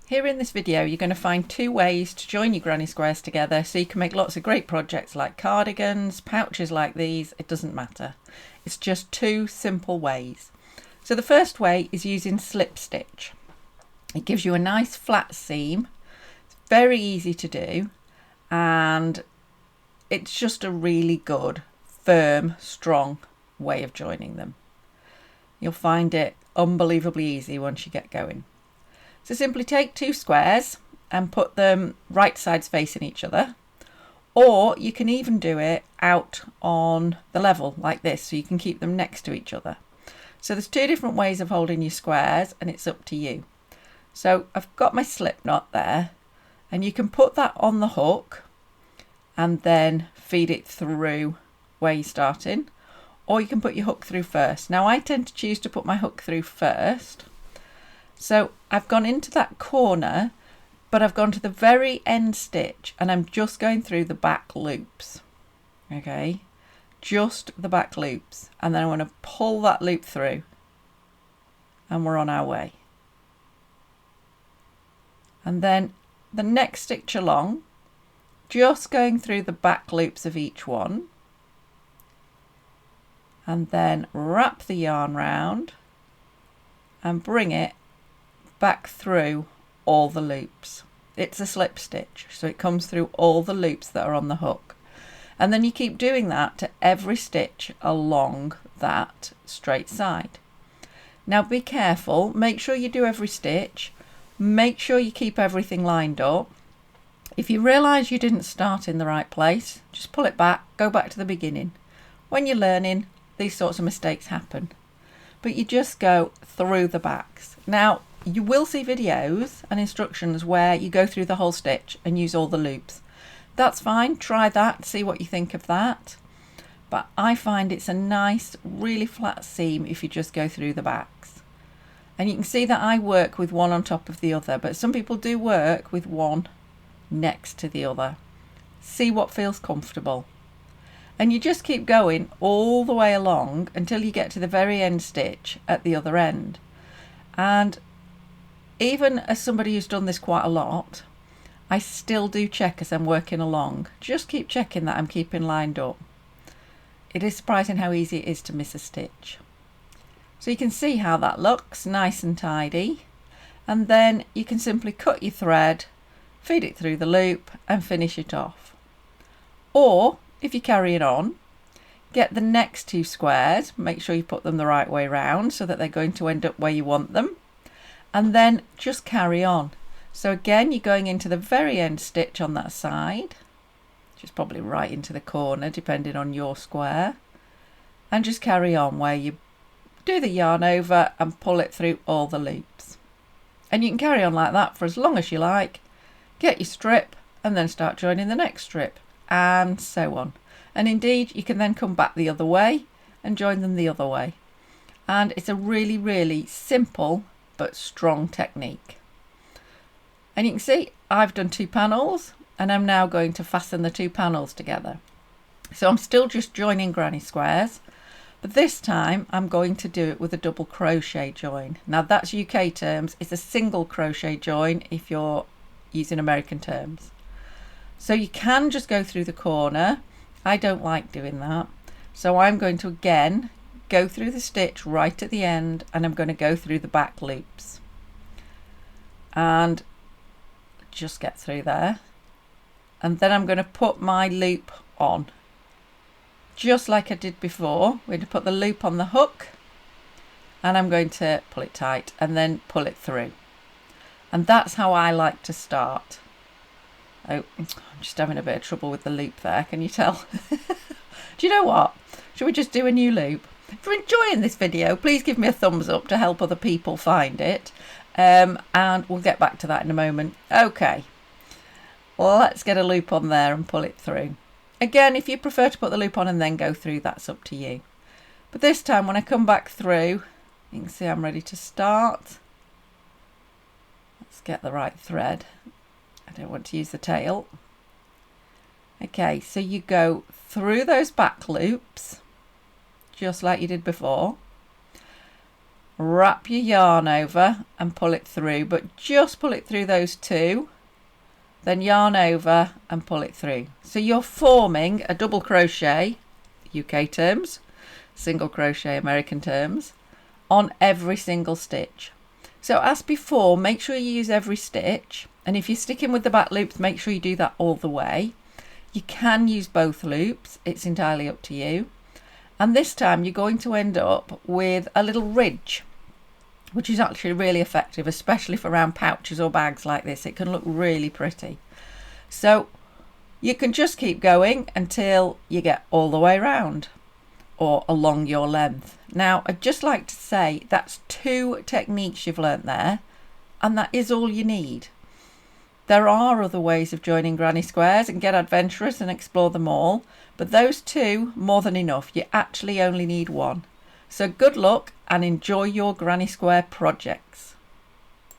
Here in this video you're going to find two ways to join your granny squares together so you can make lots of great projects like cardigans, pouches like these, it doesn't matter. It's just two simple ways. So the first way is using slip stitch. It gives you a nice flat seam. It's very easy to do and it's just a really good, firm, strong way of joining them. You'll find it unbelievably easy once you get going. So simply take two squares and put them right sides facing each other, or you can even do it out on the level like this so you can keep them next to each other. So there's two different ways of holding your squares and it's up to you. So I've got my slip knot there and you can put that on the hook and then feed it through where you're starting, or you can put your hook through first. Now I tend to choose to put my hook through first. So I've gone into that corner, but I've gone to the very end stitch and I'm just going through the back loops. Okay, just the back loops. And then I want to pull that loop through and we're on our way. And then the next stitch along, just going through the back loops of each one. And then wrap the yarn round and bring it back through all the loops. It's a slip stitch, so it comes through all the loops that are on the hook. And then you keep doing that to every stitch along that straight side. Now be careful, make sure you do every stitch, make sure you keep everything lined up. If you realise you didn't start in the right place, just pull it back, go back to the beginning. When you're learning, these sorts of mistakes happen. But you just go through the backs. Now, you will see videos and instructions where you go through the whole stitch and use all the loops. That's fine, try that, see what you think of that. But I find it's a nice, really flat seam if you just go through the backs. And you can see that I work with one on top of the other, but some people do work with one next to the other. See what feels comfortable. And you just keep going all the way along until you get to the very end stitch at the other end. And even as somebody who's done this quite a lot, I still do check as I'm working along. Just keep checking that I'm keeping lined up. It is surprising how easy it is to miss a stitch. So you can see how that looks, nice and tidy. And then you can simply cut your thread, feed it through the loop and finish it off. Or if you carry it on, get the next two squares, make sure you put them the right way round so that they're going to end up where you want them. And then just carry on. So again, you're going into the very end stitch on that side, which is probably right into the corner depending on your square, and just carry on where you do the yarn over and pull it through all the loops. And you can carry on like that for as long as you like, get your strip and then start joining the next strip, and so on. And indeed you can then come back the other way and join them the other way. And it's a really, really simple but strong technique. And you can see I've done two panels and I'm now going to fasten the two panels together. So I'm still just joining granny squares, but this time I'm going to do it with a double crochet join. Now that's UK terms, it's a single crochet join if you're using American terms. So you can just go through the corner. I don't like doing that. So I'm going to again go through the stitch right at the end and I'm going to go through the back loops and just get through there, and then I'm going to put my loop on just like I did before. We're going to put the loop on the hook and I'm going to pull it tight and then pull it through, and that's how I like to start. Oh, I'm just having a bit of trouble with the loop there, can you tell? Do you know what, should we just do a new loop? If you're enjoying this video, please give me a thumbs up to help other people find it. And we'll get back to that in a moment. Okay, well, let's get a loop on there and pull it through. Again, if you prefer to put the loop on and then go through, that's up to you. But this time when I come back through, you can see I'm ready to start. Let's get the right thread. I don't want to use the tail. Okay, so you go through those back loops just like you did before, wrap your yarn over and pull it through, but just pull it through those two, then yarn over and pull it through. So you're forming a double crochet, UK terms, single crochet American terms, on every single stitch. So as before, make sure you use every stitch, and if you're sticking with the back loops, make sure you do that all the way. You can use both loops, it's entirely up to you. And this time you're going to end up with a little ridge, which is actually really effective, especially for around pouches or bags like this. It can look really pretty. So you can just keep going until you get all the way around or along your length. Now, I'd just like to say that's 2 techniques you've learnt there, and that is all you need. There are other ways of joining granny squares, and get adventurous and explore them all, but those 2, more than enough. You actually only need 1. So good luck and enjoy your granny square projects.